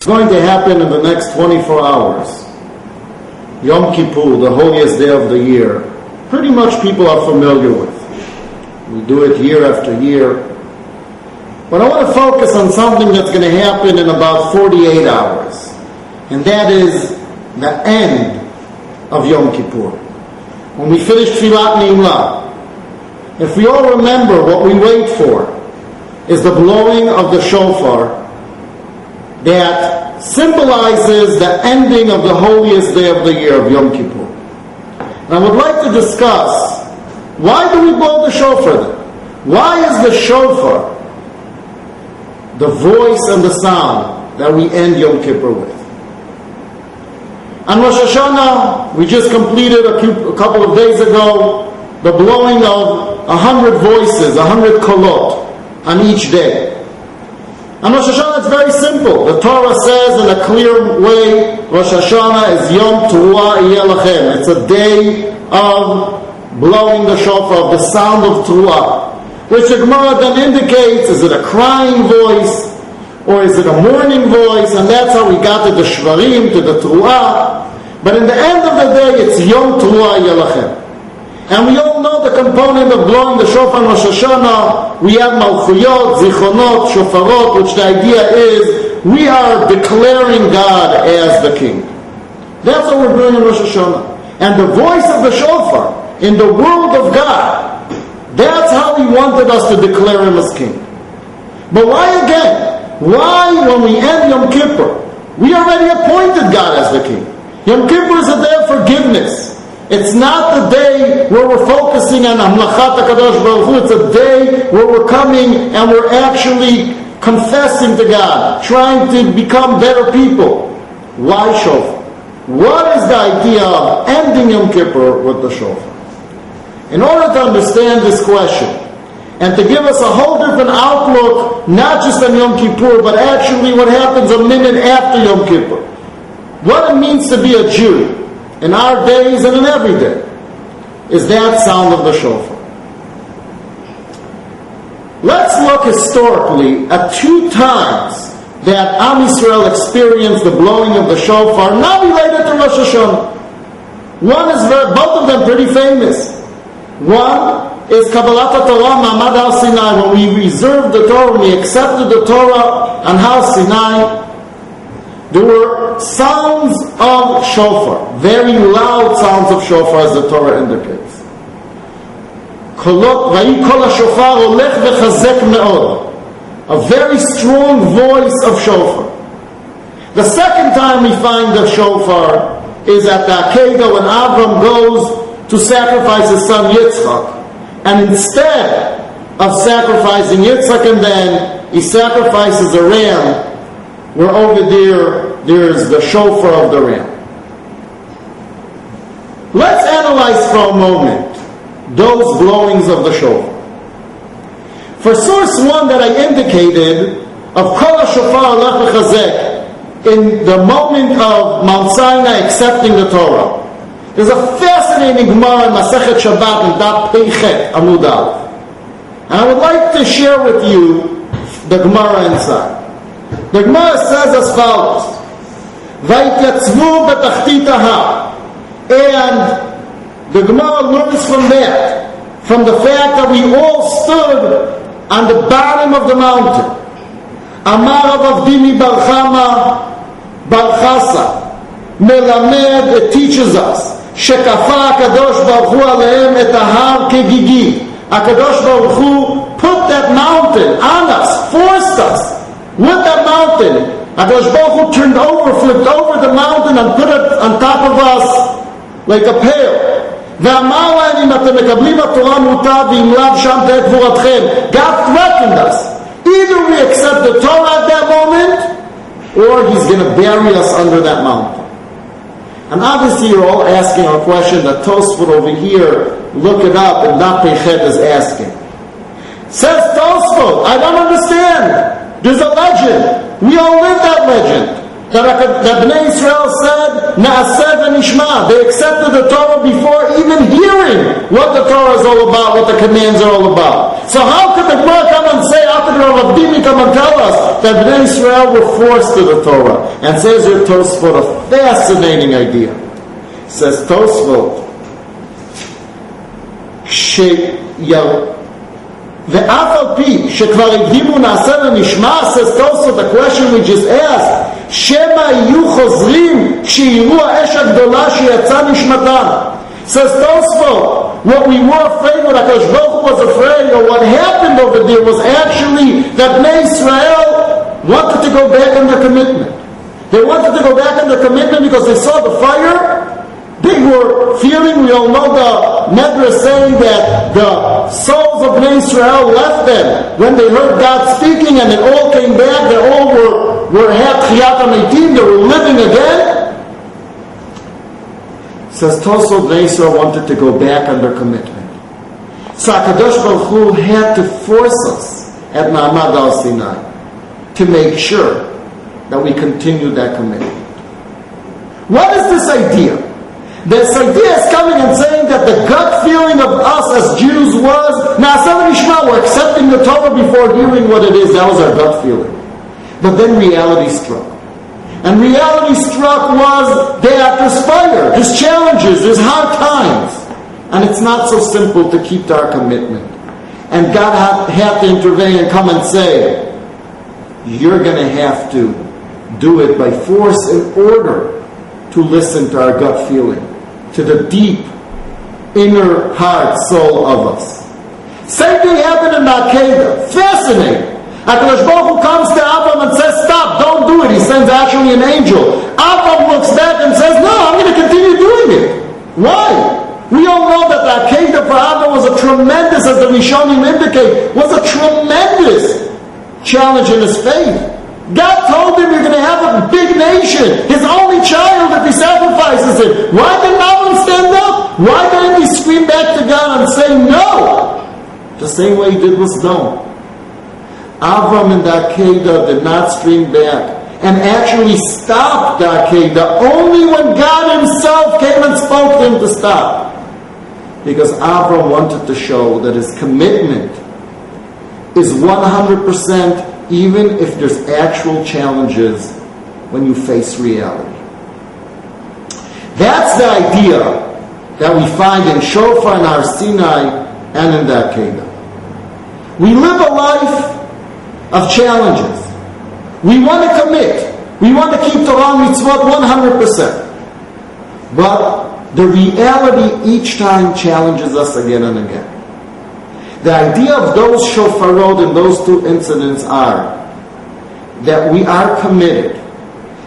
It's going to happen in the next 24 hours. Yom Kippur, the holiest day of the year, pretty much people are familiar with. We do it year after year. But I want to focus on something that's going to happen in about 48 hours. And that is the end of Yom Kippur. When we finish Tfilat Ne'ilah, if we all remember what we wait for is the blowing of the shofar that symbolizes the ending of the holiest day of the year of Yom Kippur. And I would like to discuss, why do we blow the shofar then? Why is the shofar the voice and the sound that we end Yom Kippur with? On Rosh Hashanah, we just completed a couple of days ago the blowing of 100 voices, 100 kolot on each day. On Rosh Hashanah, it's very simple. The Torah says in a clear way, Rosh Hashanah is Yom Teruah Yeh Lachem. It's a day of blowing the shofar, of the sound of Teruah, which the Gemara then indicates, is it a crying voice, or is it a mourning voice, and that's how we got to the Shvarim, to the Teruah. But in the end of the day, it's Yom Teruah Yeh Lachem. And we all know the component of blowing the shofar on Rosh Hashanah. We have Malchuyot, Zichronot, Shofarot, which the idea is we are declaring God as the King. That's what we're doing in Rosh Hashanah. And the voice of the shofar in the world of God, that's how He wanted us to declare Him as King. But why again? Why, when we end Yom Kippur, we already appointed God as the King? Yom Kippur is a day of forgiveness. It's not the day where we're focusing on Hamlachat HaKadosh Baruch Hu. It's a day where we're coming and we're actually confessing to God, trying to become better people. Why shofar? What is the idea of ending Yom Kippur with the shofar? In order to understand this question, and to give us a whole different outlook, not just on Yom Kippur, but actually what happens a minute after Yom Kippur, what it means to be a Jew, in our days and in every day, is that sound of the shofar. Let's look historically at two times that Am Yisrael experienced the blowing of the shofar, not related to Rosh Hashanah. One is, both of them pretty famous. One is Kabbalat HaTorah, Ma'amad Har Sinai, when we reserved the Torah, when we accepted the Torah on Har Sinai. There were sounds of shofar, very loud sounds of shofar, as the Torah indicates. A very strong voice of shofar. The second time we find the shofar is at the Akedah, when Avram goes to sacrifice his son Yitzchak. And instead of sacrificing Yitzchak and then he sacrifices a ram, where over there's the shofar of the ram. Let's analyze for a moment those blowings of the shofar. For source one that I indicated, of Kol HaShofar Alech V'Chazek, in the moment of Mount Sinai accepting the Torah, there's a fascinating Gmar in Masechet Shabbat in Daf Peichet Amud Aleph. And I would like to share with you the Gemara inside. The Gemara says as follows: Vayityatzvu betachtit hahar. And the Gemara learns from that, from the fact that we all stood on the bottom of the mountain. Amar Rav Avdimi bar Chama bar Chasa melamed, it teaches us, shekafa HaKadosh Baruch Hu alehem et hahar kegigi. HaKadosh Baruch Hu put that mountain on us, forced us with that mountain. HaKadosh Baruch Hu flipped over the mountain and put it on top of us like a pail. ואמר להם, אם אתם מקבלים התורה מוטב ואם לאו שם תהיה גבורתכם. God threatened us. Either we accept the Torah at that moment, or He's going to bury us under that mountain. And obviously you're all asking a question that Tosfot over here, look it up, and Daf Peichet is asking. Says Tosfot, I don't understand. There's a legend. We all live that legend. That Bnei Israel said, Na'aseh v'nishma. They accepted the Torah before even hearing what the Torah is all about, what the commands are all about. So how could the Gmar come and say, how could Rav Abdimi come and tell us that Bnei Israel were forced to the Torah? And says here Tosfot, a fascinating idea. Says Tosfot, ואף על פי שכבר הקדימו נעשה ונשמע, says Tosfot, the question we just asked, שמא יהיו חוזרים כשיראו האש הגדולה שיצא נשמתם. Says Tosfot, what we were afraid of, HaKadosh Baruch Hu was afraid, or what happened over there was actually that Bnei Israel wanted to go back on their commitment. They wanted to go back on their commitment because they saw the fire. They were feeling, we all know the Nebuch saying that the souls of Bnei Israel left them when they heard God speaking, and it all came back. They all were Chiyat HaMeitim, they were living again. Says Tosfot, Bnei Israel wanted to go back on their commitment. So HaKadosh Baruch Hu had to force us at Ma'amad al-Sinai to make sure that we continue that commitment. What is this idea? This idea is coming and saying that the gut feeling of us as Jews was, Na'aseh v'nishma, we're accepting the Torah before hearing what it is. That was our gut feeling. But then reality struck. And reality struck was that there's fire, there's challenges, there's hard times. And it's not so simple to keep to our commitment. And God had to intervene and come and say, you're going to have to do it by force in order to listen to our gut feeling, to the deep inner heart soul of us. Same thing happened in Akiva. Fascinating. HaKadosh Baruch Hu comes to Avram and says, stop, don't do it. He sends actually an angel. Avram looks back and says, no, I'm going to continue doing it. Why? We all know that the Akiva for Avram was a tremendous, as the Rishonim indicate, was a tremendous challenge in his faith. God told him you're going to have a big nation. His only child, if he sacrifices it. Why didn't Avram stand up? Why didn't he scream back to God and say no? The same way he did with Sodom. Avram and the Akedah did not scream back and actually stopped the Akedah only when God himself came and spoke to him to stop. Because Avram wanted to show that his commitment is 100% even if there's actual challenges when you face reality. That's the idea that we find in Shofar and Har Sinai and in the Akedah. We live a life of challenges. We want to commit. We want to keep Torah and Mitzvot 100%. But the reality each time challenges us again and again. The idea of those shofarot and those two incidents are that we are committed.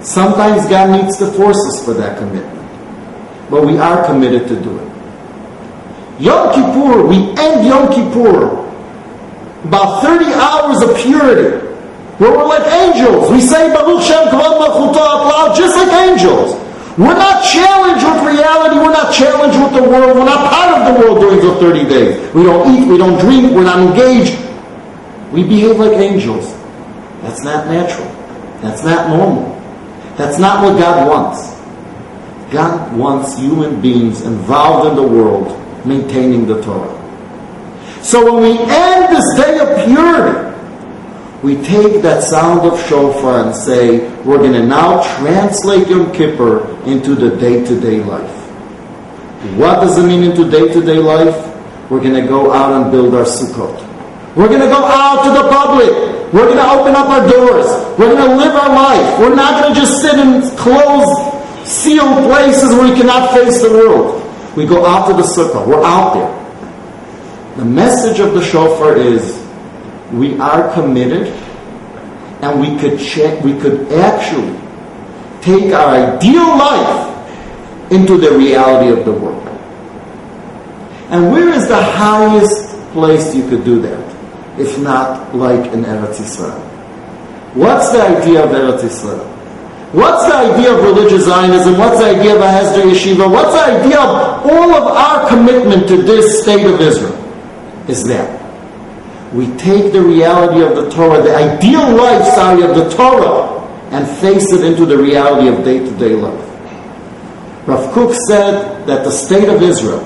Sometimes God needs to force us for that commitment. But we are committed to do it. Yom Kippur, we end Yom Kippur about 30 hours of purity, where we're like angels. We say Baruch Shem Kavod Malchuto out loud, just like angels. We're not challenged with reality. We're not challenged with the world. We're not part of the world during the 30 days. We don't eat. We don't drink. We're not engaged. We behave like angels. That's not natural. That's not normal. That's not what God wants. God wants human beings involved in the world, maintaining the Torah. So when we end this day of purity, we take that sound of shofar and say, we're going to now translate Yom Kippur into the day-to-day life. What does it mean into day-to-day life? We're going to go out and build our sukkot. We're going to go out to the public. We're going to open up our doors. We're going to live our life. We're not going to just sit in closed, sealed places where we cannot face the world. We go out to the sukkah. We're out there. The message of the shofar is, we are committed, and we could actually take our ideal life into the reality of the world. And where is the highest place you could do that, if not like in Eretz Yisrael? What's the idea of Eretz Yisrael? What's the idea of religious Zionism? What's the idea of a Hesder Yeshiva? What's the idea of all of our commitment to this state of Israel? Is that we take the reality of the Torah, the ideal life, of the Torah, and face it into the reality of day-to-day life. Rav Kook said that the state of Israel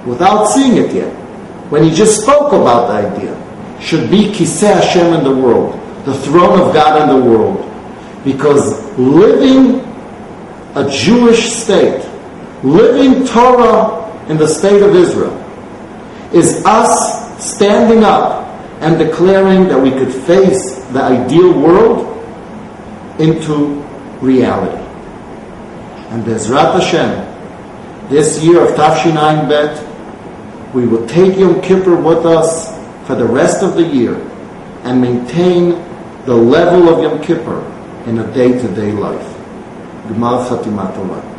without seeing it yet, when he just spoke about the idea, should be Kiseh Hashem in the world, the throne of God in the world. Because living a Jewish state, living Torah in the state of Israel, is us standing up and declaring that we could face the ideal world into reality. And Bezrat Hashem, this year of Tafshin Ayin Bet, we will take Yom Kippur with us for the rest of the year and maintain the level of Yom Kippur in a day-to-day life. Gmar Chatima Tova.